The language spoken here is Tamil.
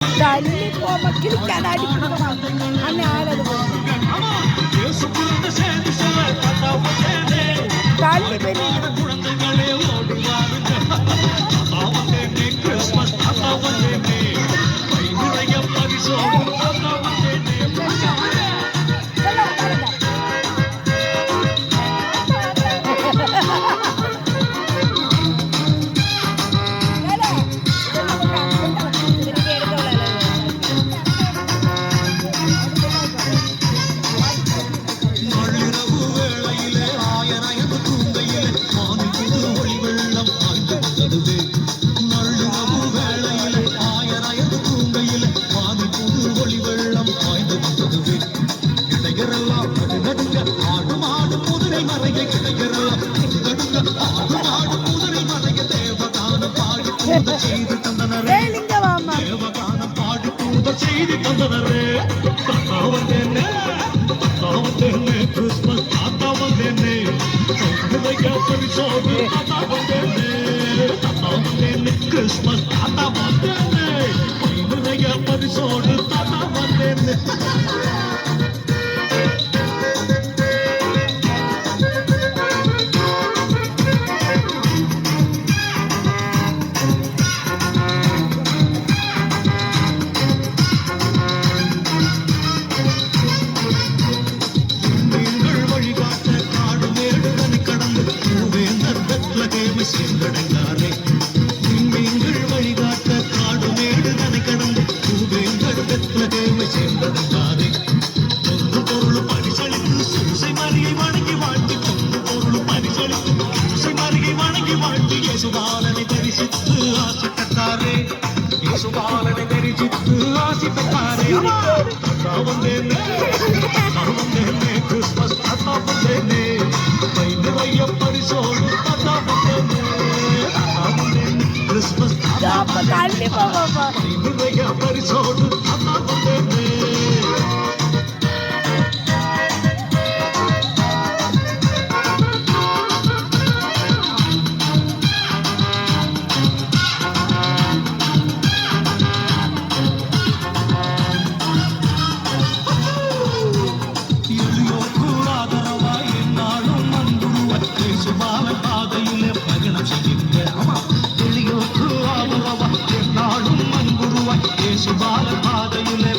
தள்ளி போமா கிழிக்காத அடிப்பிடிக்கமா அண்ணே ஆளது தள்ளி பெரிய செய்தி தந்தனரே வந்தேனே கிறிஸ்மஸ் தாத்தா வந்தேனே பரிசோடு தாத்தா வந்தேனே கிறிஸ்மஸ் தாத்தா வந்தேனே பரிசோடு தாத்தா வந்தேனே சென்றடைந்தாரே நீங்கள் வழிகாட்ட காடு மேடு தனை கடந்து பூவேந்தர் பெத்லகேமை சேர்ந்தடைந்தாரே பொது பொருள் பரிசளித்து சூசை மரியை வணங்கி வாழ்த்தி பொது பொருள் பரிசளித்து சூசை மரியை வணங்கி வாழ்த்தி இயேசுபாலனை தரிசித்து ஆசி பெற்றாரே இயேசுபாலனை தரிசித்து ஆசி பெற்றாரே வந்தேனே கிறிஸ்மஸ் தாத்தா வந்தேனே வைய பரிசோடு தாத்தா வந்தேனே கிறிஸ்மஸ் பரிசோடு தாத்தா வந்தேனே சுபால பாதையிலே